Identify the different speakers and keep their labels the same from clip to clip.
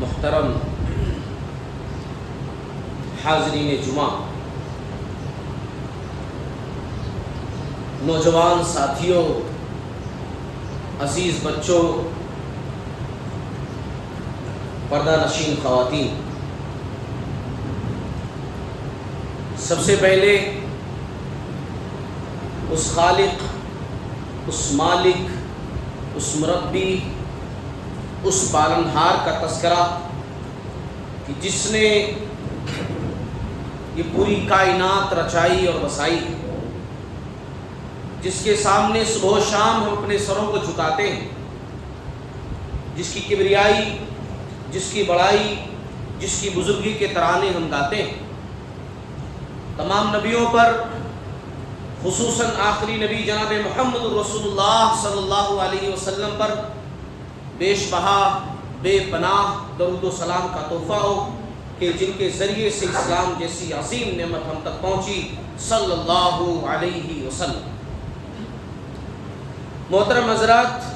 Speaker 1: محترم حاضرین جمعہ، نوجوان ساتھیوں، عزیز بچوں، پردہ نشین خواتین، سب سے پہلے اس خالق، اس مالک، اس مربی، اس پالنہار کا تذکرہ کہ جس نے یہ پوری کائنات رچائی اور بسائی، جس کے سامنے صبح و شام ہم اپنے سروں کو جھکاتے ہیں، جس کی کبریائی، جس کی بڑائی، جس کی بزرگی کے ترانے ہم گاتے ہیں، تمام نبیوں پر خصوصاً آخری نبی جناب محمد رسول اللہ صلی اللہ علیہ وسلم پر بیش بہا بے پناہ درود و سلام کا تحفہ ہو کہ جن کے ذریعے سے اسلام جیسی عظیم نعمت ہم تک پہنچی صلی اللہ علیہ وسلم۔ محترم حضرات،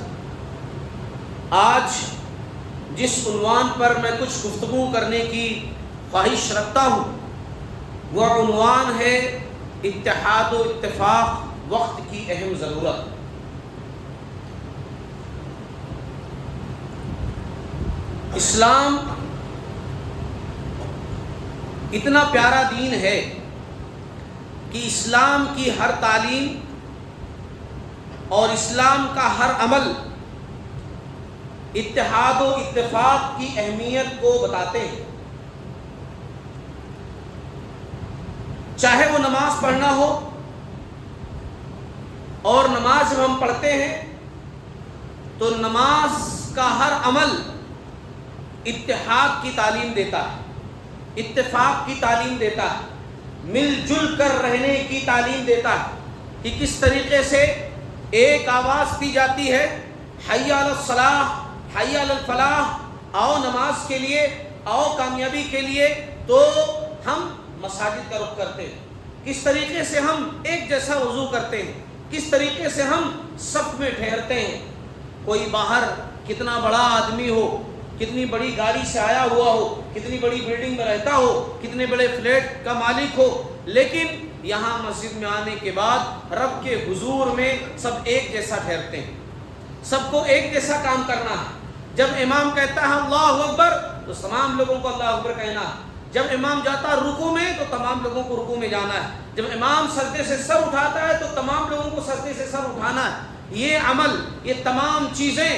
Speaker 1: آج جس عنوان پر میں کچھ گفتگو کرنے کی خواہش رکھتا ہوں وہ عنوان ہے اتحاد و اتفاق، وقت کی اہم ضرورت۔ اسلام اتنا پیارا دین ہے کہ اسلام کی ہر تعلیم اور اسلام کا ہر عمل اتحاد و اتفاق کی اہمیت کو بتاتے ہیں۔ چاہے وہ نماز پڑھنا ہو، اور نماز جب ہم پڑھتے ہیں تو نماز کا ہر عمل اتحاد کی تعلیم دیتا ہے، اتفاق کی تعلیم دیتا ہے، مل جل کر رہنے کی تعلیم دیتا ہے کہ کس طریقے سے ایک آواز دی جاتی ہے، حی علی الصلاح، حی علی الفلاح، آؤ نماز کے لیے، آؤ کامیابی کے لیے، تو ہم مساجد کا رخ کرتے ہیں، کس طریقے سے ہم ایک جیسا وضو کرتے ہیں، کس طریقے سے ہم صف میں ٹھہرتے ہیں۔ کوئی باہر کتنا بڑا آدمی ہو، کتنی بڑی گاڑی سے آیا ہوا ہو، کتنی بڑی بلڈنگ میں رہتا ہو، کتنے بڑے فلیٹ کا مالک ہو، لیکن یہاں مسجد میں آنے کے بعد رب کے حضور میں سب ایک جیسا ٹھہرتے ہیں، سب کو ایک جیسا کام کرنا ہے۔ جب امام کہتا ہے اللہ اکبر تو تمام لوگوں کو اللہ اکبر کہنا ہے، جب امام جاتا ہے رکوع میں تو تمام لوگوں کو رکوع میں جانا ہے، جب امام سجدے سے سر اٹھاتا ہے تو تمام لوگوں کو سجدے سے سر اٹھانا ہے۔ یہ عمل، یہ تمام چیزیں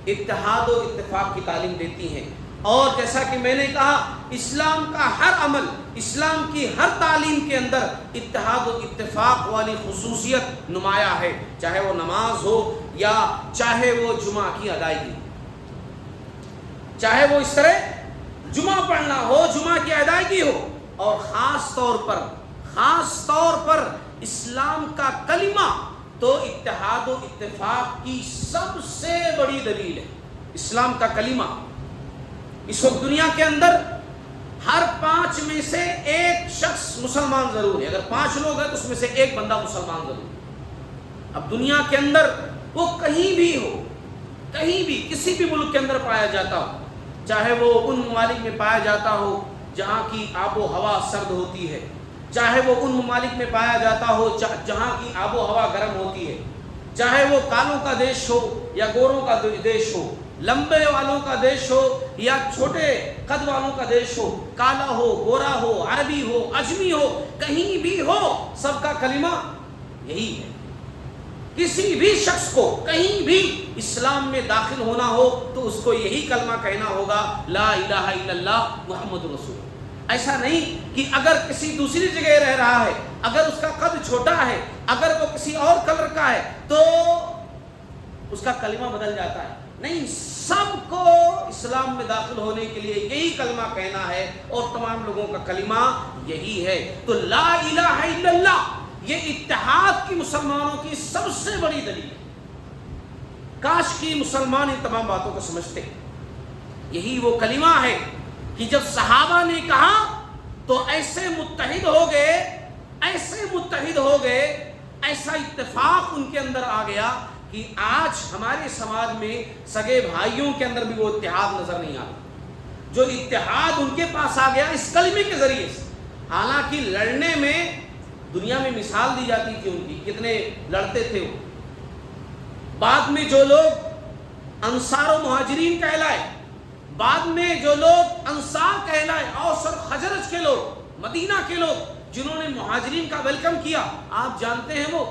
Speaker 1: اتحاد و اتفاق کی تعلیم دیتی ہیں۔ اور جیسا کہ میں نے کہا، اسلام کا ہر عمل، اسلام کی ہر تعلیم کے اندر اتحاد و اتفاق والی خصوصیت نمایاں ہے، چاہے وہ نماز ہو یا چاہے وہ جمعہ کی ادائیگی، چاہے وہ اس طرح جمعہ پڑھنا ہو، جمعہ کی ادائیگی ہو، اور خاص طور پر اسلام کا کلمہ تو اتحاد و اتفاق کی سب سے بڑی دلیل ہے۔ اسلام کا کلمہ اس وقت دنیا کے اندر ہر 5 میں سے ایک شخص مسلمان ضرور ہے۔ اگر 5 لوگ ہیں تو اس میں سے ایک بندہ مسلمان ضرور ہے۔ اب دنیا کے اندر وہ کہیں بھی ہو، کہیں بھی کسی بھی ملک کے اندر پایا جاتا ہو، چاہے وہ ان ممالک میں پایا جاتا ہو جہاں کی آب و ہوا سرد ہوتی ہے، چاہے وہ ان ممالک میں پایا جاتا ہو جہاں کی آب و ہوا گرم ہوتی ہے، چاہے وہ کالوں کا دیش ہو یا گوروں کا دیش ہو، لمبے والوں کا دیش ہو یا چھوٹے قد والوں کا دیش ہو، کالا ہو، گورا ہو، عربی ہو، عجمی ہو، کہیں بھی ہو، سب کا کلمہ یہی ہے۔ کسی بھی شخص کو کہیں بھی اسلام میں داخل ہونا ہو تو اس کو یہی کلمہ کہنا ہوگا، لا الہ الا اللہ محمد رسول۔ ایسا نہیں کہ اگر کسی دوسری جگہ رہ رہا ہے، اگر اس کا قد چھوٹا ہے، اگر وہ کسی اور کلر کا ہے تو اس کا کلمہ بدل جاتا ہے۔ نہیں، سب کو اسلام میں داخل ہونے کے لیے یہی کلمہ کہنا ہے، اور تمام لوگوں کا کلمہ یہی ہے۔ تو لا الہ الا اللہ یہ اتحاد کی مسلمانوں کی سب سے بڑی دلیل ہے۔ کاش کی مسلمان ان تمام باتوں کو سمجھتے۔ یہی وہ کلمہ ہے کہ جب صحابہ نے کہا تو ایسے متحد ہو گئے، ایسا اتفاق ان کے اندر آ گیا کہ آج ہمارے سماج میں سگے بھائیوں کے اندر بھی وہ اتحاد نظر نہیں آتا۔ جو اتحاد ان کے پاس آ گیا اس کلمے کے ذریعے سے. حالانکہ لڑنے میں دنیا میں مثال دی جاتی تھی ان کی، کتنے لڑتے تھے وہ. بعد میں جو لوگ انصار و مہاجرین کہلائے، بعد میں جو لوگ انصار کہلائے، اوس اور خزرج کے لوگ، مدینہ کے لوگ جنہوں نے مہاجرین کا ویلکم کیا، آپ جانتے ہیں وہ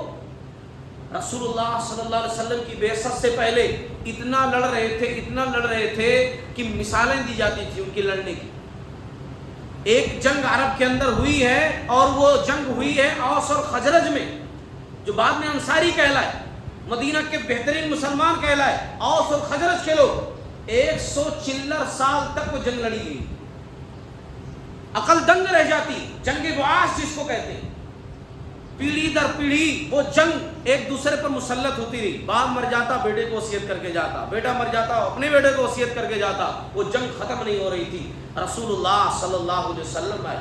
Speaker 1: رسول اللہ صلی اللہ علیہ وسلم کی بعثت سے پہلے اتنا لڑ رہے تھے کہ مثالیں دی جاتی تھی ان کی لڑنے کی. ایک جنگ عرب کے اندر ہوئی ہے اور وہ جنگ ہوئی ہے اوس اور خزرج میں، جو بعد میں انصاری کہلائے، مدینہ کے بہترین مسلمان کہلائے، اوس اور خزرج کے لوگ. 140 سال تک وہ جنگ لڑی گئی، عقل دنگ رہ جاتی. جنگ بعاث جس کو کہتے ہیں، پیڑھی در پیڑھی وہ جنگ ایک دوسرے پر مسلط ہوتی رہی. باپ مر جاتا بیٹے کو وصیت کر کے جاتا، بیٹا مر جاتا اپنے بیٹے کو وصیت کر کے جاتا. وہ جنگ ختم نہیں ہو رہی تھی. رسول اللہ صلی اللہ علیہ وسلم آئے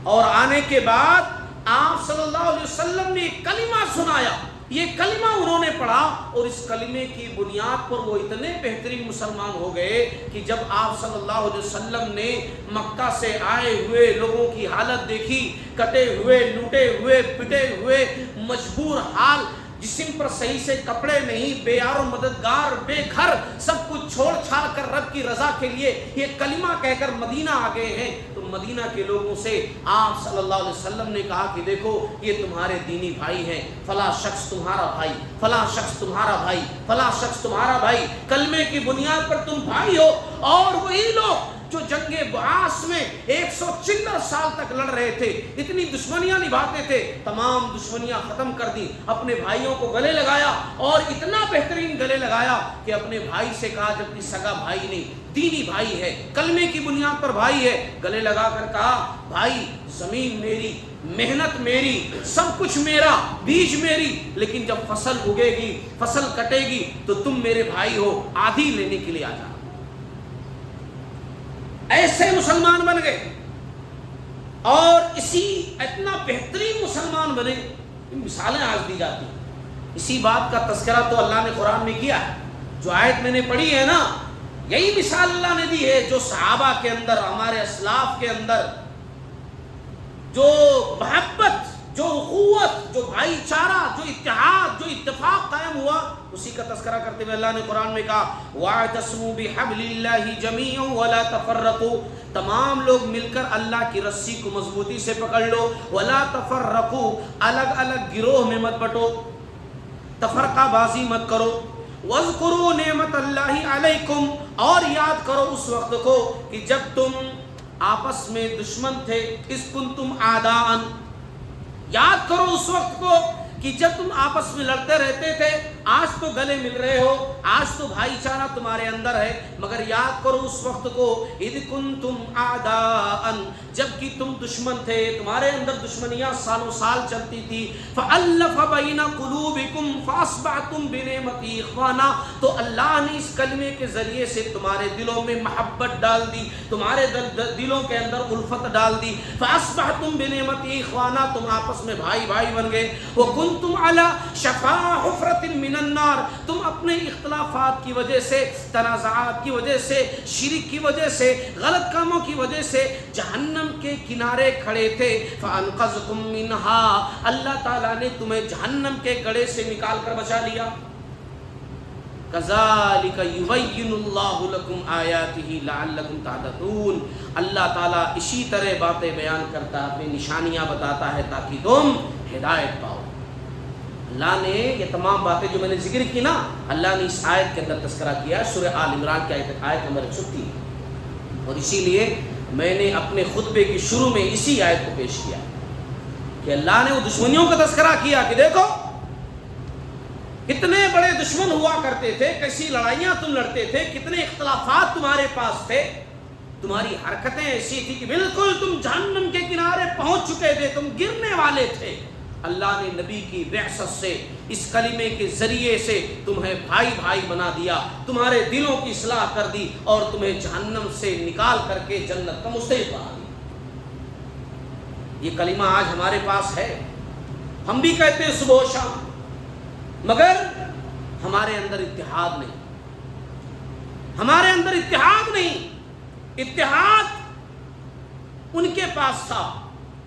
Speaker 1: اور آنے کے بعد آپ صلی اللہ علیہ وسلم نے ایک کلمہ سنایا. یہ کلمہ انہوں نے پڑھا اور اس کلمے کی بنیاد پر وہ اتنے بہترین مسلمان ہو گئے کہ جب آپ صلی اللہ علیہ وسلم نے مکہ سے آئے ہوئے لوگوں کی حالت دیکھی، کٹے ہوئے، لوٹے ہوئے، پٹے ہوئے، مجبور حال، جسم پر صحیح سے کپڑے نہیں، بے یار و مددگار، بے گھر، سب کچھ چھوڑ چھاڑ کر رب کی رضا کے لیے یہ کلمہ کہہ کر مدینہ آ گئے ہیں، تو مدینہ کے لوگوں سے آپ صلی اللہ علیہ وسلم نے کہا کہ دیکھو یہ تمہارے دینی بھائی ہیں، فلاں شخص تمہارا بھائی، فلاں شخص تمہارا بھائی، فلاں شخص تمہارا بھائی، کلمے کی بنیاد پر تم بھائی ہو. اور وہی لوگ جو جنگ بعاث میں 140 سال تک لڑ رہے تھے، اتنی دشمنیاں نبھاتے تھے، تمام دشمنیاں ختم کر دی، اپنے بھائیوں کو گلے لگایا اور اتنا بہترین گلے لگایا کہ اپنے بھائی سے کہا، جبکہ سگا بھائی نہیں، دینی بھائی ہے، کلمے کی بنیاد پر بھائی ہے، گلے لگا کر کہا بھائی زمین میری، محنت میری، سب کچھ میرا، بیج میری، لیکن جب فصل اگے گی، فصل کٹے گی تو تم میرے بھائی ہو، آدھی لینے کے لیے آ جانا. ایسے مسلمان بن گئے اور اسی اتنا بہترین مسلمان بنے. مثالیں آج دی جاتی ہیں. اسی بات کا تذکرہ تو اللہ نے قرآن میں کیا ہے. جو آیت میں نے پڑھی ہے نا، یہی مثال اللہ نے دی ہے. جو صحابہ کے اندر، ہمارے اسلاف کے اندر جو محبت، جو اخوت، جو بھائی چارہ، جو اتحاد، جو اتفاق قائم ہوا، اسی کا تذکرہ کرتے ہوئے اللہ نے قرآن میں کہا وَاعْتَصِمُوا بِحَبْلِ اللَّهِ جَمِيعًا وَلَا تَفَرَّقُوا. تمام لوگ مل کر اللہ کی رسی کو مضبوطی سے پکڑ لو. وَلَا تَفَرَّقُوا، الگ الگ گروہ میں مت بٹو، تفرقہ بازی مت کرو. وَاذْكُرُوا نِعْمَةَ اللَّهِ عَلَيْكُمْ، اور یاد کرو اس وقت کو کہ جب تم آپس میں دشمن تھے. اِذْ كُنْتُمْ أَعْدَاءً، یاد کرو اس وقت کو کہ جب تم آپس میں لڑتے رہتے تھے. آج تو گلے مل رہے ہو، آج تو بھائی چارہ تمہارے اندر ہے، مگر یاد کرو اس وقت کو اذ کنتم اعداء، جبکہ تم دشمن تھے، تمہارے اندر دشمنیاں سالوں سال چلتی تھی. فالف بین قلوبکم فاصبحتم بنعمتی اخوانا، تو اللہ نے اس کلمے کے ذریعے سے تمہارے دلوں میں محبت ڈال دی، تمہارے دلوں کے اندر الفت ڈال دی. فاصبحتم بنعمتی اخوانا، تم آپس میں بھائی بھائی بن گئے. وکنتم علی شفا حفرۃ من النار، تم اپنے اختلافات کی وجہ سے، تنازعات کی وجہ سے، شرک کی وجہ سے، غلط کاموں کی وجہ سے جہنم کے کنارے کھڑے تھے. فانقذکم منہا، اللہ تعالیٰ نے تمہیں جہنم کے گڑھے سے نکال کر بچا لیا. کذالک یبین اللہ لکم آیاتہ لعلکم تہتدون، اللہ تعالیٰ اسی طرح باتیں بیان کرتا ہے، اپنی نشانیاں بتاتا ہے تاکہ تم ہدایت پاؤ. اللہ نے یہ تمام باتیں جو میں نے ذکر کی نا، اللہ نے اس آیت کے اندر تذکرہ کیا، سورہ آل عمران کی آیت نمبر 103. اور اسی لیے میں نے اپنے خطبے کی شروع میں اسی آیت کو پیش کیا کہ اللہ نے وہ دشمنیوں کا تذکرہ کیا کہ دیکھو کتنے بڑے دشمن ہوا کرتے تھے، کیسی لڑائیاں تم لڑتے تھے، کتنے اختلافات تمہارے پاس تھے، تمہاری حرکتیں ایسی تھی کہ بالکل تم جہنم کے کنارے پہنچ چکے تھے، تم گرنے والے تھے. اللہ نے نبی کی بعثت سے، اس کلمے کے ذریعے سے تمہیں بھائی بھائی بنا دیا، تمہارے دلوں کی اصلاح کر دی اور تمہیں جہنم سے نکال کر کے جنت کا مستحق بنا دیا. یہ کلمہ آج ہمارے پاس ہے، ہم بھی کہتے ہیں صبح و شام، مگر ہمارے اندر اتحاد نہیں، ہمارے اندر اتحاد نہیں. اتحاد ان کے پاس تھا.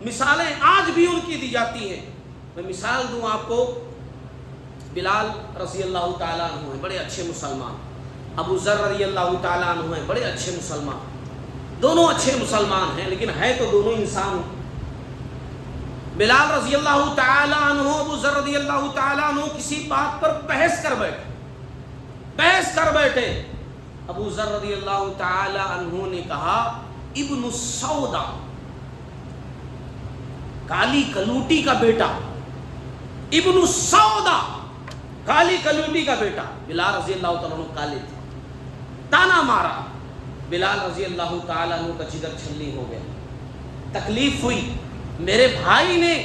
Speaker 1: مثالیں آج بھی ان کی دی جاتی ہیں. میں مثال دوں آپ کو، بلال رضی اللہ تعالیٰ عنہ ہیں، بڑے اچھے مسلمان. ابو ذر رضی اللہ تعالیٰ عنہ ہیں، بڑے اچھے مسلمان. دونوں اچھے مسلمان ہیں لیکن ہے تو دونوں انسان. بلال رضی اللہ تعالیٰ عنہ، ابو ذر رضی اللہ تعالیٰ عنہ کسی بات پر بحث کر بیٹھے. ابو ذر رضی اللہ تعالیٰ عنہ نے کہا ابن السودا، کالی کلوٹی کا بیٹا، ابن السودا، کالی کلوٹی کا بیٹا. بلال رضی اللہ تعالیٰ عنہ کالے تھے، تانا مارا. بلال رضی اللہ تعالیٰ عنہ کا جگر چھلنی ہو گیا. تکلیف ہوئی. میرے بھائی نے،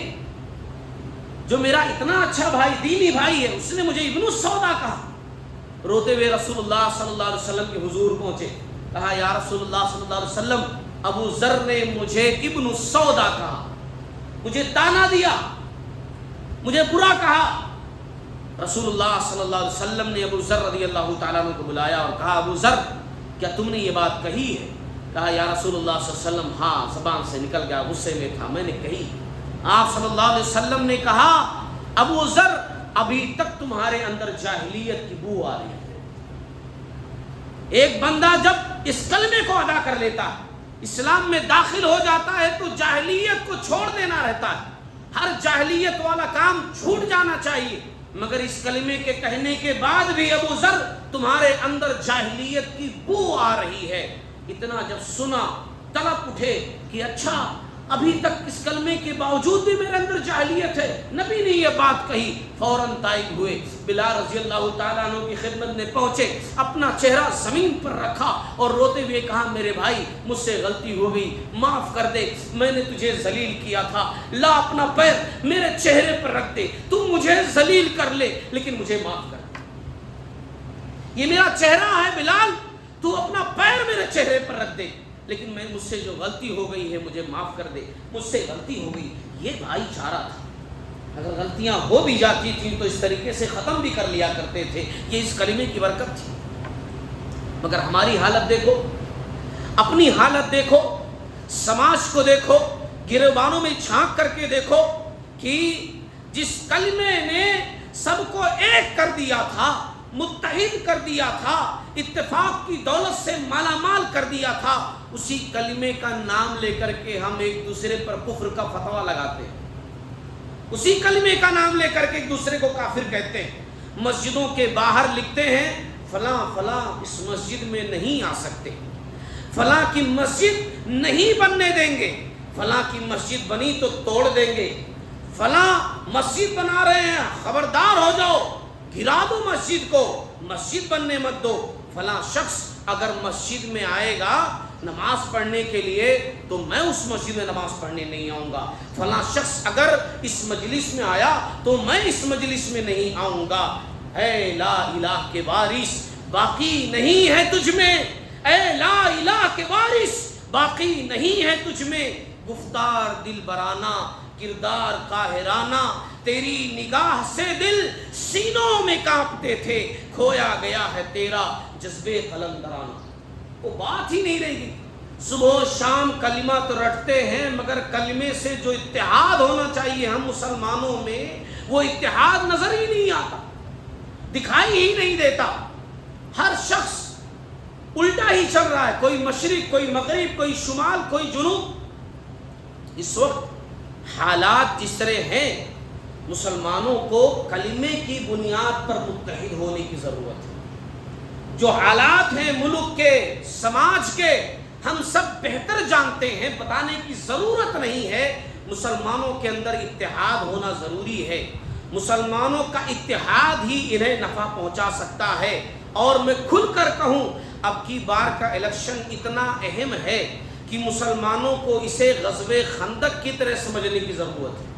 Speaker 1: جو میرا اتنا اچھا بھائی، دینی بھائی ہے، اس نے مجھے ابن السودا کہا. روتے ہوئے رسول اللہ صلی اللہ علیہ وسلم کے حضور پہنچے. کہا یا رسول اللہ صلی اللہ علیہ وسلم، ابو ذر نے مجھے ابن السودا کہا، مجھے تانا دیا، مجھے برا کہا. رسول اللہ صلی اللہ علیہ وسلم نے ابو ذر رضی اللہ تعالیٰ عنہ کو بلایا اور کہا ابو ذر، کیا تم نے یہ بات کہی ہے؟ کہا یا رسول اللہ صلی اللہ علیہ وسلم ہاں، زبان سے نکل گیا، غصے میں تھا، میں نے کہی. آپ صلی اللہ علیہ وسلم نے کہا ابو ذر، ابھی تک تمہارے اندر جاہلیت کی بو آ رہی ہے. ایک بندہ جب اس کلمے کو ادا کر لیتا ہے، اسلام میں داخل ہو جاتا ہے، تو جاہلیت کو چھوڑ دینا رہتا ہے. ہر جاہلیت والا کام چھوٹ جانا چاہیے. مگر اس کلمے کے کہنے کے بعد بھی ابو ذر، تمہارے اندر جاہلیت کی بو آ رہی ہے. اتنا جب سنا، طلب اٹھے کہ اچھا، ابھی تک اس کلمے کے باوجود بھی میرے اندر جاہلیت ہے. نبی نے یہ بات کہی، فوراً تائب ہوئے. بلال رضی اللہ تعالیٰ عنہ کی خدمت میں پہنچے، اپنا چہرہ زمین پر رکھا اور روتے ہوئے کہا میرے بھائی، مجھ سے غلطی ہو گئی، معاف کر دے. میں نے تجھے ذلیل کیا تھا، لا اپنا پیر میرے چہرے پر رکھ دے. تو مجھے ذلیل کر لے لیکن مجھے معاف کر دے. یہ میرا چہرہ ہے بلال، تو اپنا پیر میرے چہرے پر رکھ دے، لیکن مجھ سے جو غلطی ہو گئی ہے مجھے معاف کر دے. مجھ سے غلطی ہو گئی. یہ بھائی چارہ تھا. اگر غلطیاں ہو بھی جاتی تھیں تو اس طریقے سے ختم بھی کر لیا کرتے تھے. یہ اس کلمے کی برکت تھی. مگر ہماری حالت دیکھو، اپنی حالت دیکھو، سماج کو دیکھو، گریبانوں میں جھانک کر کے دیکھو کہ جس کلمے نے سب کو ایک کر دیا تھا، متحد کر دیا تھا، اتفاق کی دولت سے مالا مال کر دیا تھا، اسی کلمے کا نام لے کر کے ہم ایک دوسرے پر کفر کا فتویٰ لگاتے ہیں. اسی کلمے کا نام لے کر کے ایک دوسرے کو کافر کہتے ہیں. مسجدوں کے باہر لکھتے ہیں فلاں فلاں اس مسجد میں نہیں آ سکتے، فلاں کی مسجد نہیں بننے دیں گے، فلاں کی مسجد بنی تو توڑ دیں گے، فلاں مسجد بنا رہے ہیں، خبردار ہو جاؤ، گرا دو مسجد کو، مسجد بننے مت دو. فلاں شخص اگر مسجد میں آئے گا نماز پڑھنے کے لیے تو میں اس مسجد میں نماز پڑھنے نہیں آؤں گا. فلاں شخص اگر اس مجلس میں آیا تو میں اس مجلس میں نہیں آؤں گا. اے لا الہ کے وارث باقی نہیں ہے تجھ میں، اے لا الہ کے وارث باقی نہیں ہے تجھ میں. گفتار دل برانہ، کردار قاہرانہ، تیری نگاہ سے دل سینوں میں کانپتے تھے، کھویا گیا ہے تیرا جذبے قلندرانہ. وہ بات ہی نہیں رہے گی. صبح و شام کلمہ تو رٹتے ہیں مگر کلمے سے جو اتحاد ہونا چاہیے ہم مسلمانوں میں، وہ اتحاد نظر ہی نہیں آتا، دکھائی ہی نہیں دیتا. ہر شخص الٹا ہی چل رہا ہے، کوئی مشرق، کوئی مغرب، کوئی شمال، کوئی جنوب. اس وقت حالات جس طرح ہیں، مسلمانوں کو کلمے کی بنیاد پر متحد ہونے کی ضرورت ہے. جو حالات ہیں ملک کے، سماج کے، ہم سب بہتر جانتے ہیں، بتانے کی ضرورت نہیں ہے. مسلمانوں کے اندر اتحاد ہونا ضروری ہے. مسلمانوں کا اتحاد ہی انہیں نفع پہنچا سکتا ہے. اور میں کھل کر کہوں، اب کی بار کا الیکشن اتنا اہم ہے کہ مسلمانوں کو اسے غزوہ خندق کی طرح سمجھنے کی ضرورت ہے.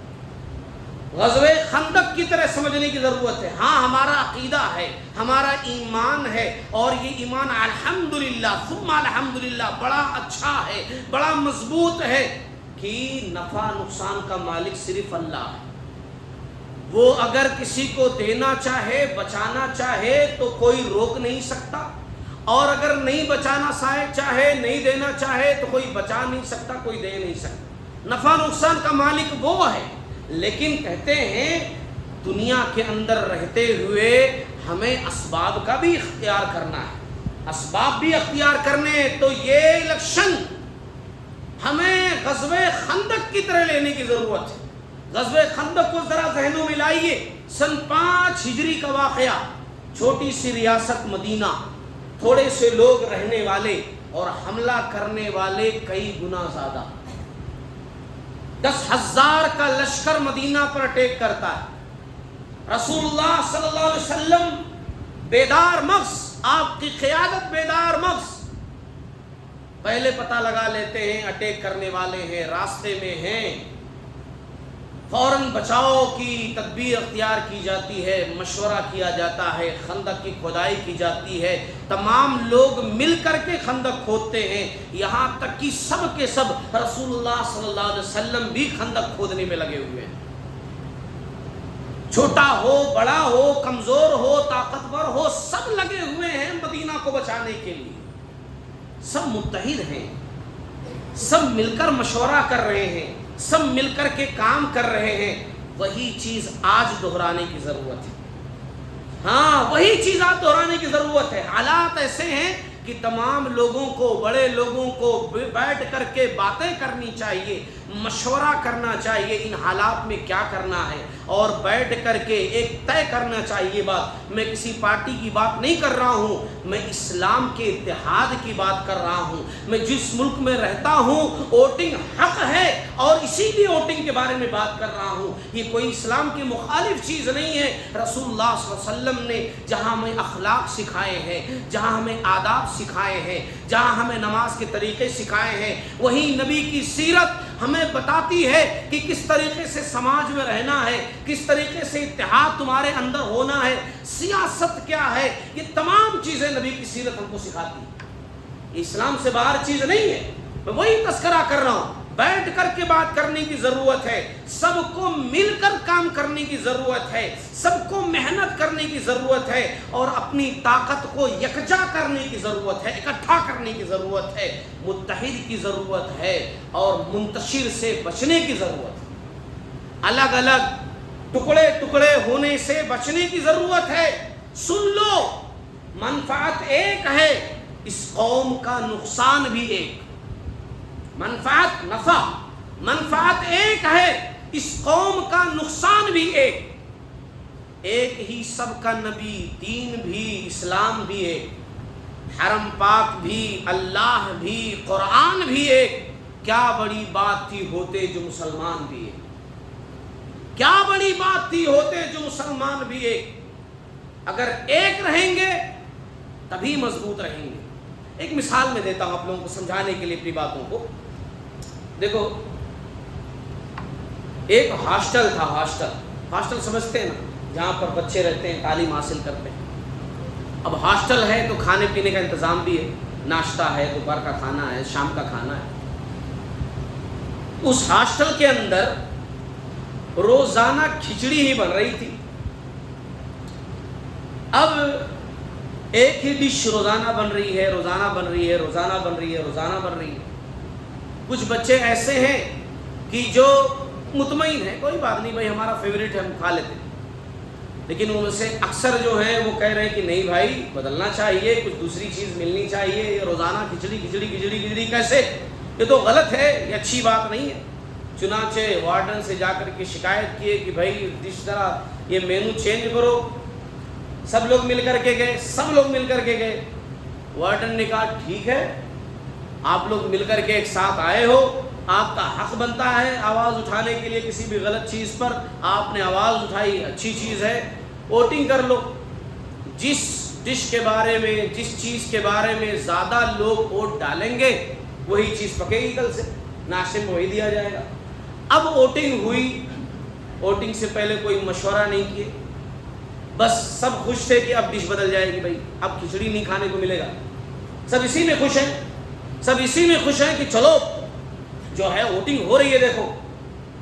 Speaker 1: غزوہ خندق کی طرح سمجھنے کی ضرورت ہے. ہاں ہمارا عقیدہ ہے، ہمارا ایمان ہے، اور یہ ایمان الحمدللہ ثم الحمدللہ بڑا اچھا ہے، بڑا مضبوط ہے کہ نفع نقصان کا مالک صرف اللہ ہے. وہ اگر کسی کو دینا چاہے، بچانا چاہے تو کوئی روک نہیں سکتا، اور اگر نہیں بچانا چاہے، نہیں دینا چاہے تو کوئی بچا نہیں سکتا، کوئی دے نہیں سکتا، نفع نقصان کا مالک وہ ہے۔ لیکن کہتے ہیں دنیا کے اندر رہتے ہوئے ہمیں اسباب کا بھی اختیار کرنا ہے، اسباب بھی اختیار کرنے۔ تو یہ الیکشن ہمیں غزوہ خندق کی طرح لینے کی ضرورت ہے۔ غزوہ خندق کو ذرا ذہنوں میں لائیے، سن 5 ہجری کا واقعہ، چھوٹی سی ریاست مدینہ، تھوڑے سے لوگ رہنے والے اور حملہ کرنے والے کئی گنا زیادہ، 10,000 کا لشکر مدینہ پر اٹیک کرتا ہے۔ رسول اللہ صلی اللہ علیہ وسلم بیدار مغز، آپ کی قیادت بیدار مغز، پہلے پتہ لگا لیتے ہیں اٹیک کرنے والے ہیں، راستے میں ہیں، فوراً بچاؤ کی تدبیر اختیار کی جاتی ہے، مشورہ کیا جاتا ہے، خندق کی کھدائی کی جاتی ہے، تمام لوگ مل کر کے خندق کھودتے ہیں، یہاں تک کہ سب کے سب رسول اللہ صلی اللہ علیہ وسلم بھی خندق کھودنے میں لگے ہوئے ہیں، چھوٹا ہو بڑا ہو کمزور ہو طاقتور ہو، سب لگے ہوئے ہیں مدینہ کو بچانے کے لیے، سب متحد ہیں، سب مل کر مشورہ کر رہے ہیں، سب مل کر کے کام کر رہے ہیں۔ وہی چیز آج دہرانے کی ضرورت ہے، ہاں وہی چیز آج دہرانے کی ضرورت ہے۔ حالات ایسے ہیں کہ تمام لوگوں کو، بڑے لوگوں کو بیٹھ کر کے باتیں کرنی چاہیے، مشورہ کرنا چاہیے ان حالات میں کیا کرنا ہے، اور بیٹھ کر کے ایک طے کرنا چاہیے بات۔ میں کسی پارٹی کی بات نہیں کر رہا ہوں، میں اسلام کے اتحاد کی بات کر رہا ہوں۔ میں جس ملک میں رہتا ہوں ووٹنگ حق ہے اور اسی لیے ووٹنگ کے بارے میں بات کر رہا ہوں، یہ کوئی اسلام کی مخالف چیز نہیں ہے۔ رسول اللہ صلی اللہ علیہ وسلم نے جہاں ہمیں اخلاق سکھائے ہیں، جہاں ہمیں آداب سکھائے ہیں، جہاں ہمیں نماز کے طریقے سکھائے ہیں، وہیں نبی کی سیرت ہمیں بتاتی ہے کہ کس طریقے سے سماج میں رہنا ہے، کس طریقے سے اتحاد تمہارے اندر ہونا ہے، سیاست کیا ہے، یہ تمام چیزیں نبی کی سیرت ہم کو سکھاتی ہے۔ اسلام سے باہر چیز نہیں ہے، میں وہی تذکرہ کر رہا ہوں۔ بیٹھ کر کے بات کرنے کی ضرورت ہے، سب کو مل کر کام کرنے کی ضرورت ہے، سب کو محنت کرنے کی ضرورت ہے، اور اپنی طاقت کو یکجا کرنے کی ضرورت ہے، اکٹھا کرنے کی ضرورت ہے، متحد کی ضرورت ہے، اور منتشر سے بچنے کی ضرورت ہے، الگ الگ ٹکڑے ٹکڑے ہونے سے بچنے کی ضرورت ہے۔ سن لو، منفعت ایک ہے، اس قوم کا نقصان بھی ایک، منفعت ایک ہے، اس قوم کا نقصان بھی ایک، ایک ہی سب کا نبی، دین بھی، اسلام بھی ایک، حرم پاک بھی، اللہ بھی، قرآن بھی ایک۔ کیا بڑی بات تھی ہوتے جو مسلمان بھی ایک، کیا بڑی بات تھی ہوتے جو مسلمان بھی ایک۔ اگر ایک رہیں گے تبھی مضبوط رہیں گے۔ ایک مثال میں دیتا ہوں آپ لوگوں کو سمجھانے کے لیے اپنی باتوں کو۔ دیکھو، ایک ہاسٹل تھا، ہاسٹل سمجھتے ہیں نا، جہاں پر بچے رہتے ہیں، تعلیم حاصل کرتے ہیں۔ اب ہاسٹل ہے تو کھانے پینے کا انتظام بھی ہے، ناشتہ ہے، دوپہر کا کھانا ہے، شام کا کھانا ہے۔ اس ہاسٹل کے اندر روزانہ کھچڑی ہی بن رہی تھی۔ اب ایک ہی ڈش روزانہ بن رہی ہے، روزانہ بن رہی ہے، روزانہ بن رہی ہے، روزانہ بن رہی ہے۔ کچھ بچے ایسے ہیں کہ جو مطمئن ہیں، کوئی بات نہیں بھائی ہمارا فیوریٹ ہے، ہم کھا لیتے ہیں، لیکن ان سے اکثر جو ہیں وہ کہہ رہے ہیں کہ نہیں بھائی بدلنا چاہیے، کچھ دوسری چیز ملنی چاہیے، یہ روزانہ کھچڑی کیسے، یہ تو غلط ہے، یہ اچھی بات نہیں ہے۔ چنانچہ وارڈن سے جا کر کے شکایت کیے کہ بھائی جس طرح یہ مینو چینج کرو۔ سب لوگ مل کر کے گئے، وارڈن نے کہا ٹھیک ہے، آپ لوگ مل کر کے ایک ساتھ آئے ہو، آپ کا حق بنتا ہے آواز اٹھانے کے لیے، کسی بھی غلط چیز پر آپ نے آواز اٹھائی، اچھی چیز ہے، ووٹنگ کر لو۔ جس ڈش کے بارے میں، جس چیز کے بارے میں زیادہ لوگ ووٹ ڈالیں گے وہی چیز پکے گی، کل سے ناشتے میں وہی دیا جائے گا۔ اب ووٹنگ ہوئی، ووٹنگ سے پہلے کوئی مشورہ نہیں کیے، بس سب خوش تھے کہ اب ڈش بدل جائے گی، بھائی اب کھچڑی نہیں کھانے کو ملے گا، سب اسی میں خوش ہیں کہ چلو جو ہے ووٹنگ ہو رہی ہے، دیکھو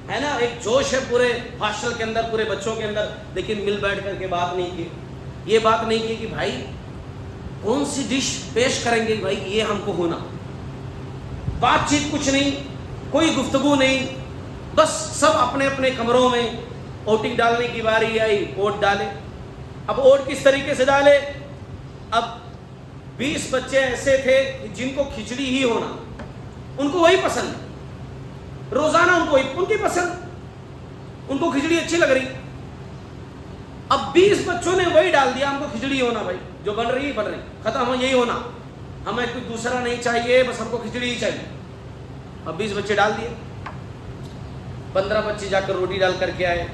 Speaker 1: ہے نا، ایک جوش ہے پورے ہاسٹل کے اندر، پورے بچوں کے اندر، لیکن مل بیٹھ کر کے بات نہیں کی، یہ بات نہیں کی کہ بھائی کون سی ڈش پیش کریں گے بھائی یہ ہم کو ہونا. بات چیت کچھ نہیں, کوئی گفتگو نہیں, بس سب اپنے اپنے کمروں میں. ووٹنگ ڈالنے کی باری آئی, ووٹ ڈالے. اب ووٹ کس طریقے سے ڈالے؟ اب 20 بچے ایسے تھے جن کو کھچڑی ہی ہونا, ان کو وہی پسند, روزانہ ان کو ان کی پسند, ان کو کھچڑی اچھی لگ رہی. اب 20 بچوں نے وہی ڈال دیا, ہم کو کھچڑی ہونا بھائی, جو بن رہی بن رہی, ختم, یہی ہونا, ہمیں کوئی دوسرا نہیں چاہیے, بس ہم کو کھچڑی ہی چاہیے. اب 20 بچے ڈال دیے. 15 بچے جا کر روٹی ڈال کر کے آئے,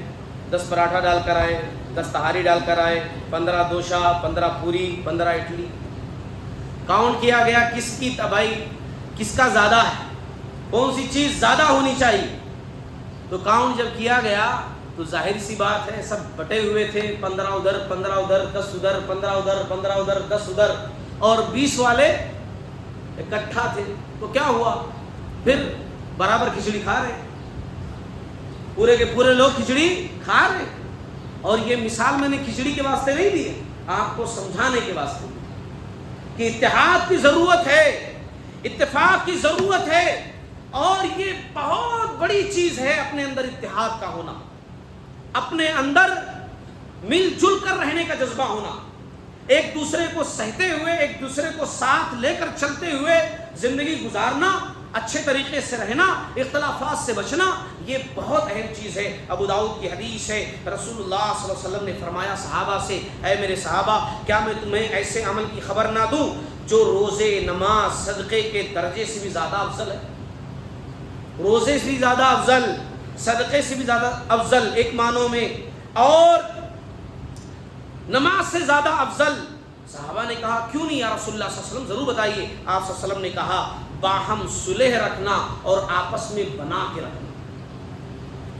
Speaker 1: 10 پراٹھا ڈال کر آئے, 10 تہاری ڈال کر آئے, 15 دوشا, 15 پوری, 15 اڈلی. کاؤنٹ کیا گیا کس کی تباہی, کس کا زیادہ ہے, کون سی چیز زیادہ ہونی چاہیے. تو کاؤنٹ جب کیا گیا تو ظاہر سی بات ہے سب بٹے ہوئے تھے, 15 ادھر, 15 ادھر, 10 ادھر, 15 ادھر, 15 ادھر, 10 ادھر, اور 20 والے اکٹھا تھے. تو کیا ہوا, پھر برابر کھچڑی کھا رہے, پورے کے پورے لوگ کھچڑی کھا رہے. اور یہ مثال میں نے کھچڑی کے واسطے نہیں دی ہے, آپ کو سمجھانے کے واسطے کہ اتحاد کی ضرورت ہے, اتفاق کی ضرورت ہے, اور یہ بہت بڑی چیز ہے اپنے اندر اتحاد کا ہونا, اپنے اندر مل جل کر رہنے کا جذبہ ہونا, ایک دوسرے کو سہتے ہوئے, ایک دوسرے کو ساتھ لے کر چلتے ہوئے زندگی گزارنا, اچھے طریقے سے رہنا, اختلافات سے بچنا, یہ بہت اہم چیز ہے. ابو داؤد کی حدیث ہے, رسول اللہ صلی اللہ علیہ وسلم نے فرمایا صحابہ سے, اے میرے صحابہ, کیا میں تمہیں ایسے عمل کی خبر نہ دوں جو روزے, نماز, صدقے کے درجے سے بھی زیادہ افضل ہے. روزے سے بھی زیادہ افضل, صدقے سے بھی زیادہ افضل ایک معنوں میں, اور نماز سے زیادہ افضل. صحابہ نے کہا کیوں نہیں یا رسول اللہ صلی اللہ علیہ وسلم, ضرور بتائیے. آپ صلی اللہ علیہ وسلم نے کہا باہم صلح رکھنا اور آپس میں بنا کے رکھنا,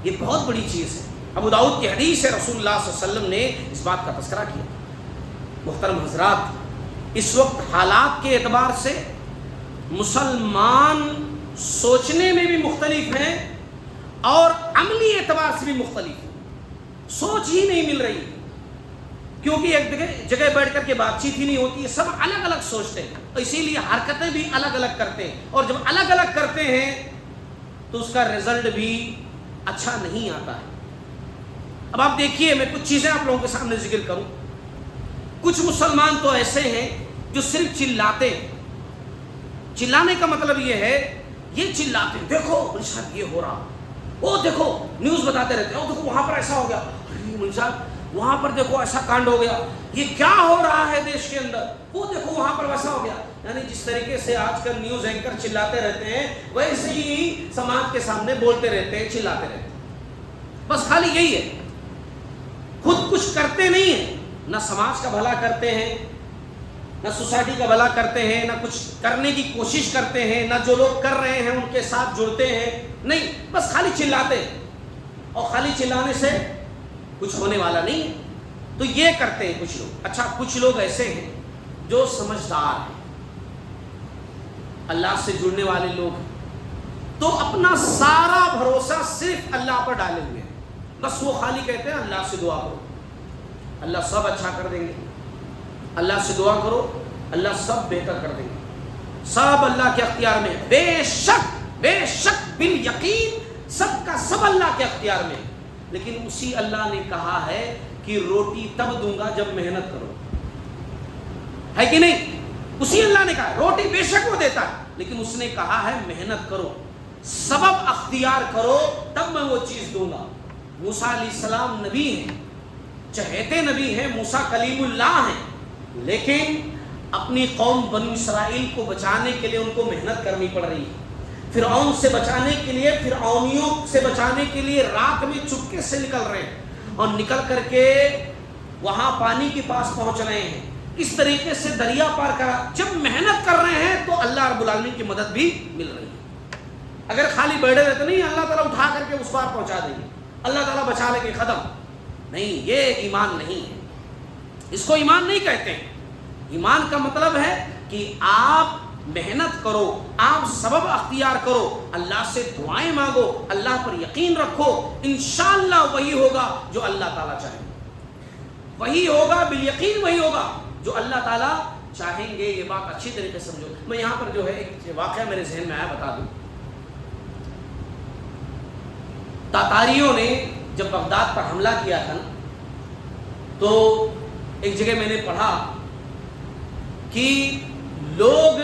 Speaker 1: یہ بہت بڑی چیز ہے. ابو داؤد کی حدیث ہے, رسول اللہ صلی اللہ علیہ وسلم نے اس بات کا تذکرہ کیا. محترم حضرات, اس وقت حالات کے اعتبار سے مسلمان سوچنے میں بھی مختلف ہیں اور عملی اعتبار سے بھی مختلف ہیں. سوچ ہی نہیں مل رہی, کیونکہ ایک جگہ بیٹھ کر کے بات چیت ہی نہیں ہوتی ہے, سب الگ الگ سوچتے ہیں, اسی لیے حرکتیں بھی الگ الگ کرتے ہیں, اور جب الگ الگ کرتے ہیں تو اس کا رزلٹ بھی اچھا نہیں آتا ہے. اب آپ دیکھیے, میں کچھ چیزیں آپ لوگوں کے سامنے ذکر کروں. کچھ مسلمان تو ایسے ہیں جو صرف چلاتے ہیں. چلانے کا مطلب یہ ہے, یہ چلاتے ہیں, دیکھو مولوی صاحب یہ ہو رہا, وہ دیکھو نیوز بتاتے رہتے ہیں, وہ دیکھو وہاں پر ایسا ہو گیا, مولوی صاحب وہاں پر دیکھو ایسا کانڈ ہو گیا, یہ کیا ہو رہا ہے دیش کے اندر, وہ دیکھو وہاں پر ویسا ہو گیا. یعنی جس طریقے سے آج کل نیوز اینکر چلاتے رہتے ہیں, ویسے ہی سماج کے سامنے بولتے رہتے ہیں, چلاتے رہتے ہیں. بس خالی یہی ہے, خود کچھ کرتے نہیں ہیں, نہ سماج کا بھلا کرتے ہیں, نہ سوسائٹی کا بھلا کرتے ہیں, نہ کچھ کرنے کی کوشش کرتے ہیں, نہ جو لوگ کر رہے ہیں ان کے ساتھ جڑتے ہیں, نہیں, بس خالی چلاتے ہیں. اور خالی چلانے سے کچھ ہونے والا نہیں ہے. تو یہ کرتے ہیں کچھ لوگ. اچھا, کچھ لوگ ایسے ہیں جو سمجھدار ہیں, اللہ سے جڑنے والے لوگ ہیں, تو اپنا سارا بھروسہ صرف اللہ پر ڈالے ہوئے ہیں. بس وہ خالی کہتے ہیں اللہ سے دعا کرو, اللہ سب اچھا کر دیں گے, اللہ سے دعا کرو, اللہ سب بہتر کر دیں گے, سب اللہ کے اختیار میں. بے شک بالیقین سب کا سب اللہ کے اختیار میں. لیکن اسی اللہ نے کہا ہے کہ روٹی تب دوں گا جب محنت کرو, ہے کہ نہیں؟ اسی اللہ نے کہا روٹی بے شک وہ دیتا ہے, لیکن اس نے کہا ہے محنت کرو, سبب اختیار کرو, تب میں وہ چیز دوں گا. موسیٰ علیہ السلام نبی ہیں, چہیتے نبی ہیں, موسیٰ کلیم اللہ ہیں, لیکن اپنی قوم بنو اسرائیل کو بچانے کے لیے ان کو محنت کرنی پڑ رہی ہے. فرعون سے بچانے کے لیے, فرعونیوں سے بچانے کے لیے رات میں چپکے سے نکل رہے ہیں, اور نکل کر کے وہاں پانی کے پاس پہنچ رہے ہیں. اس طریقے سے دریا پار کرا. جب محنت کر رہے ہیں تو اللہ رب العالمین کی مدد بھی مل رہی ہے. اگر خالی بیٹھے رہتے نہیں, اللہ تعالیٰ اٹھا کر کے اس پار پہنچا دیں گے, اللہ تعالیٰ بچا لیں گے, ختم. نہیں, یہ ایمان نہیں ہے, اس کو ایمان نہیں کہتے ہیں. ایمان کا مطلب ہے کہ آپ محنت کرو, آپ سبب اختیار کرو, اللہ سے دعائیں مانگو, اللہ پر یقین رکھو, انشاءاللہ وہی ہوگا جو اللہ تعالیٰ چاہے, وہی ہوگا, بالیقین وہی ہوگا جو اللہ تعالیٰ چاہیں گے یہ بات اچھی طریقے سے سمجھو. میں یہاں پر جو ہے ایک واقعہ میرے ذہن میں آیا بتا دوں. تاتاریوں نے جب بغداد پر حملہ کیا تھا تو ایک جگہ میں نے پڑھا کہ لوگ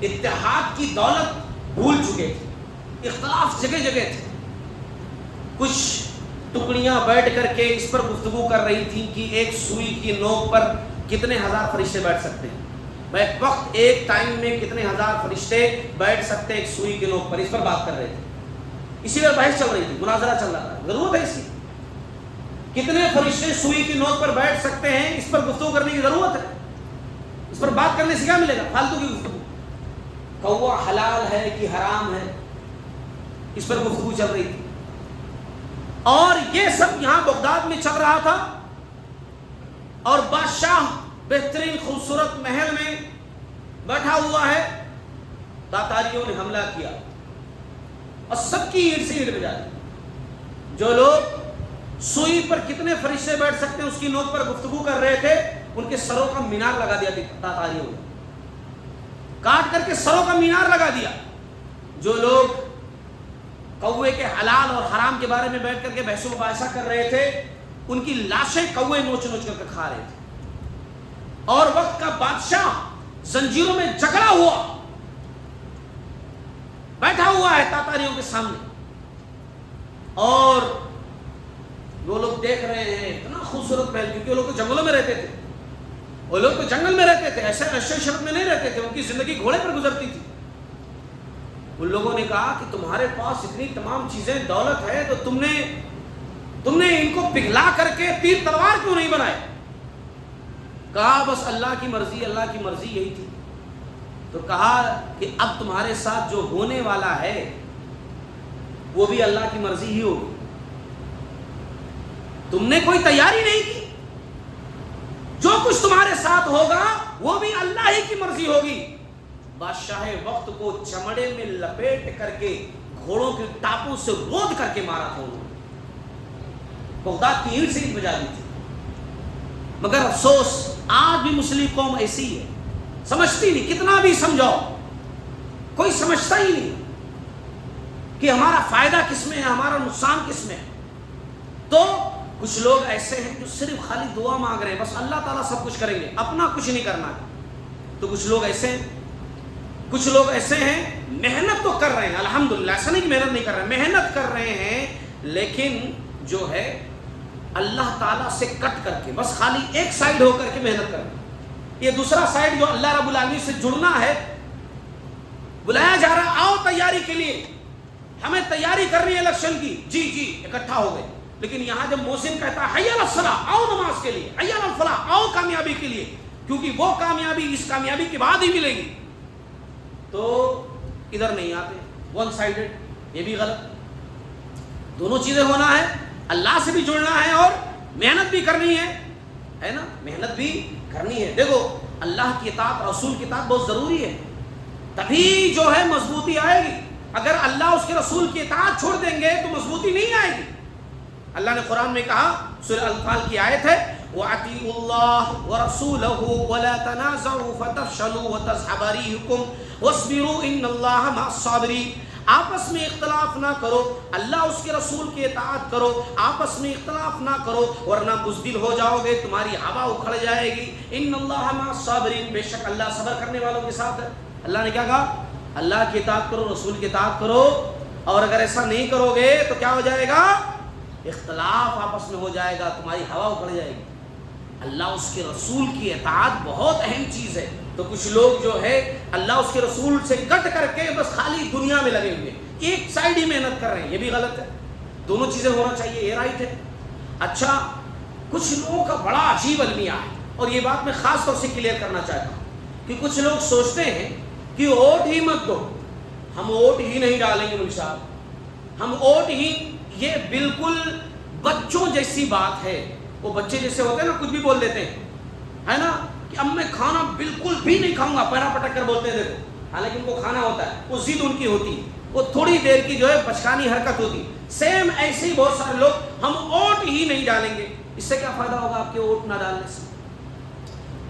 Speaker 1: اتحاد کی دولت بھول چکے تھے، اختلاف جگہ جگہ تھے. کچھ ٹکڑیاں بیٹھ کر کے اس پر گفتگو کر رہی تھیں کہ ایک سوئی کی نوک پر کتنے ہزار فرشتے بیٹھ سکتے ہیں. ایک وقت ایک ٹائم میں کتنے ہزار فرشتے بیٹھ سکتے ایک سوئی کی نوک پر، اس پر بات کر رہے تھے. اسی پر بحث چل رہی تھی، مناظرہ چل رہا تھا. ضرورت ہے اس کی، کتنے فرشتے سوئی کی نوک پر بیٹھ سکتے ہیں، اس پر گفتگو کرنے کی ضرورت ہے. اس پر بات کرنے سے کیا ملے گا؟ فالتو کی گفتگو. کوا حلال ہے کہ حرام ہے، اس پر گفتگو چل رہی تھی. اور یہ سب یہاں بغداد میں چل رہا تھا، اور بادشاہ بہترین خوبصورت محل میں بیٹھا ہوا ہے. تاتاریوں نے حملہ کیا اور سب کی اینٹ سے اینٹ بجا دی. جو لوگ سوئی پر کتنے فرشتے بیٹھ سکتے ہیں اس کی نوک پر گفتگو کر رہے تھے، ان کے سروں کا مینار لگا دیا تاتاریوں نے، کاٹ کر کے سروں کا مینار لگا دیا. جو لوگ کوے کے حلال اور حرام کے بارے میں بیٹھ کر کے بحث و مباحثہ کر رہے تھے، ان کی لاشیں کوے نوچ نوچ کر کے کھا رہے تھے. اور وقت کا بادشاہ زنجیروں میں جکڑا ہوا بیٹھا ہوا ہے تاتاریوں کے سامنے، اور وہ لوگ دیکھ رہے ہیں اتنا خوبصورت محل. کیونکہ وہ لوگ تو جنگلوں میں رہتے تھے، وہ لوگ تو جنگل میں رہتے تھے، ایسے عیش و عشرت میں نہیں رہتے تھے. ان کی زندگی گھوڑے پر گزرتی تھی. ان لوگوں نے کہا کہ تمہارے پاس اتنی تمام چیزیں دولت ہے تو تم نے ان کو پگھلا کر کے تیر تلوار کیوں نہیں بنائے؟ کہا بس اللہ کی مرضی، اللہ کی مرضی یہی تھی. تو کہا کہ اب تمہارے ساتھ جو ہونے والا ہے وہ بھی اللہ کی مرضی ہی ہوگی. تم نے کوئی تیاری نہیں کی، جو کچھ تمہارے ساتھ ہوگا وہ بھی اللہ ہی کی مرضی ہوگی. بادشاہ وقت کو چمڑے میں لپیٹ کر کے گھوڑوں کے ٹاپوں سے رود کر کے مارا تھا. انہوں نے بغداد کی اینٹ سے اینٹ بجا دی تھی. مگر افسوس آج بھی مسلم قوم ایسی ہے، سمجھتی نہیں. کتنا بھی سمجھاؤ کوئی سمجھتا ہی نہیں کہ ہمارا فائدہ کس میں ہے، ہمارا نقصان کس میں ہے. تو کچھ لوگ ایسے ہیں جو صرف خالی دعا مانگ رہے ہیں، بس اللہ تعالیٰ سب کچھ کریں گے، اپنا کچھ نہیں کرنا ہے. تو کچھ لوگ ایسے ہیں محنت تو کر رہے ہیں الحمدللہ، ایسا نہیں کہ محنت نہیں کر رہے ہیں، محنت کر رہے ہیں، لیکن جو ہے اللہ تعالیٰ سے کٹ کر کے بس خالی ایک سائیڈ ہو کر کے محنت کر رہے ہیں. یہ دوسرا سائیڈ جو اللہ رب العالمین سے جڑنا ہے، بلایا جا رہا آؤ تیاری کے لیے، ہمیں تیاری کرنی ہے الیکشن کی، جی اکٹھا ہو گئے. لیکن یہاں جب مؤذن کہتا ہے حی علی الصلاۃ، آؤ نماز کے لیے، حی علی الفلاح، آؤ کامیابی کے لیے، کیونکہ وہ کامیابی اس کامیابی کے بعد ہی ملے گی، تو ادھر نہیں آتے. ون سائیڈڈ، یہ بھی غلط. دونوں چیزیں ہونا ہے، اللہ سے بھی جڑنا ہے اور محنت بھی کرنی ہے نا، محنت بھی کرنی ہے. دیکھو اللہ کی اطاعت، رسول کی اطاعت بہت ضروری ہے، تبھی جو ہے مضبوطی آئے گی. اگر اللہ اس کے رسول کی اطاعت چھوڑ دیں گے تو مضبوطی نہیں آئے گی. اللہ نے قرآن میں کہا، سورہ انفال کی آیت ہے، وَأَطِيعُوا اللَّهَ وَرَسُولَهُ وَلَا تَنَازَعُوا فَتَفْشَلُوا وَتَذْهَبَ رِيحُكُمْ وَاصْبِرُوا إِنَّ اللَّهَ مَعَ الصَّابِرِينَ. آپس میں اختلاف نہ کرو، اللہ اس کے رسول کی اطاعت کرو، آپس میں اختلاف نہ کرو ورنہ بزدل ہو جاؤ گے، تمہاری ہوا اکھڑ جائے گی. ان اللہ مع الصابرین، بے شک اللہ صبر کرنے والوں کے ساتھ ہے. اللہ نے کیا کہا؟ اللہ کی اطاعت کرو، رسول کی اطاعت کرو. اور اگر ایسا نہیں کرو گے تو کیا ہو جائے گا؟ اختلاف آپس میں ہو جائے گا، تمہاری ہوا اکھڑ جائے گی. اللہ اس کے رسول کی اطاعت بہت اہم چیز ہے. تو کچھ لوگ جو ہے اللہ اس کے رسول سے کٹ کر کے بس خالی دنیا میں لگے ہوئے، ایک سائڈ ہی محنت کر رہے ہیں. یہ بھی غلط ہے، دونوں چیزیں ہونا چاہیے، یہ رائٹ ہے. اچھا، کچھ لوگوں کا بڑا عجیب المیہ ہے، اور یہ بات میں خاص طور سے کلیئر کرنا چاہتا ہوں کہ کچھ لوگ سوچتے ہیں کہ ووٹ ہی مت دو، ہم ووٹ ہی نہیں ڈالیں گے مولوی صاحب، ہم ووٹ ہی. یہ بالکل بچوں جیسی بات ہے. وہ بچے جیسے ہوتے ہیں نا، کچھ بھی بول دیتے ہیں، ہے نا، کہ اب میں کھانا بالکل بھی نہیں کھاؤں گا، پیرا پٹک کر بولتے ہیں دیکھو، حالانکہ ان کو کھانا ہوتا ہے. وہ ضد ان کی ہوتی ہے، وہ تھوڑی دیر کی جو ہے بچکانی حرکت ہوتی. سیم ایسے ہی بہت سارے لوگ ہم ووٹ ہی نہیں ڈالیں گے. اس سے کیا فائدہ ہوگا آپ کے ووٹ نہ ڈالنے سے؟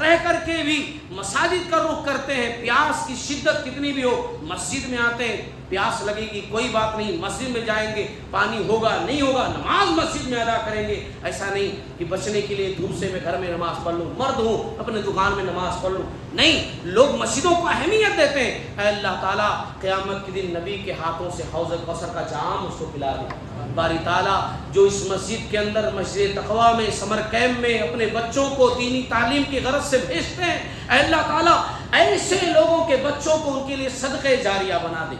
Speaker 1: رہ کر کے بھی مساجد کا رخ کرتے ہیں، پیاس کی شدت کتنی بھی ہو مسجد میں آتے ہیں، پیاس لگے گی کوئی بات نہیں، مسجد میں جائیں گے، پانی ہوگا نہیں ہوگا نماز مسجد میں ادا کریں گے۔ ایسا نہیں کہ بچنے کے لیے دھوپ سے میں گھر میں نماز پڑھ لوں، مرد ہوں اپنے دکان میں نماز پڑھ لوں، نہیں، لوگ مسجدوں کو اہمیت دیتے ہیں۔ اے اللہ تعالیٰ قیامت کے دن نبی کے ہاتھوں سے حوض کوثر کا جام اس کو پلا دے۔ باری تعالیٰ جو اس مسجد کے اندر مسجد تقویٰ میں سمر کیمپ میں اپنے بچوں کو دینی تعلیم کی غرض سے بھیجتے ہیں، اے اللہ تعالیٰ ایسے لوگوں کے بچوں کو ان کے لیے صدقہ جاریہ بنا دے،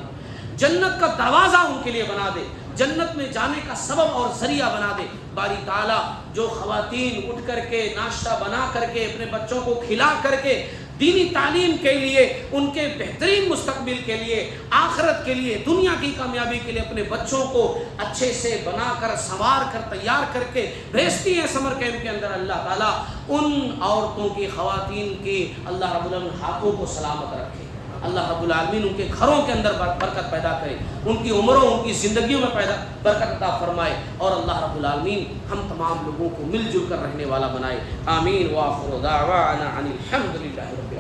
Speaker 1: جنت کا دروازہ ان کے لیے بنا دے، جنت میں جانے کا سبب اور ذریعہ بنا دے۔ باری تعالیٰ جو خواتین اٹھ کر کے ناشتہ بنا کر کے اپنے بچوں کو کھلا کر کے دینی تعلیم کے لیے، ان کے بہترین مستقبل کے لیے، آخرت کے لیے، دنیا کی کامیابی کے لیے اپنے بچوں کو اچھے سے بنا کر سنوار کر تیار کر کے بھیجتی ہیں سمر کیمپ کے اندر، اللہ تعالیٰ ان عورتوں کی، خواتین کی اللہ رب العالمین ہاتھوں کو سلامت رکھے، اللہ رب العالمین ان کے گھروں کے اندر برکت پیدا کرے، ان کی عمروں ان کی زندگیوں میں برکت عطا فرمائے، اور اللہ رب العالمین ہم تمام لوگوں کو مل جل کر رہنے والا بنائے۔ آمین۔ وآخر دعوانا ان الحمد للہ رب العالمین۔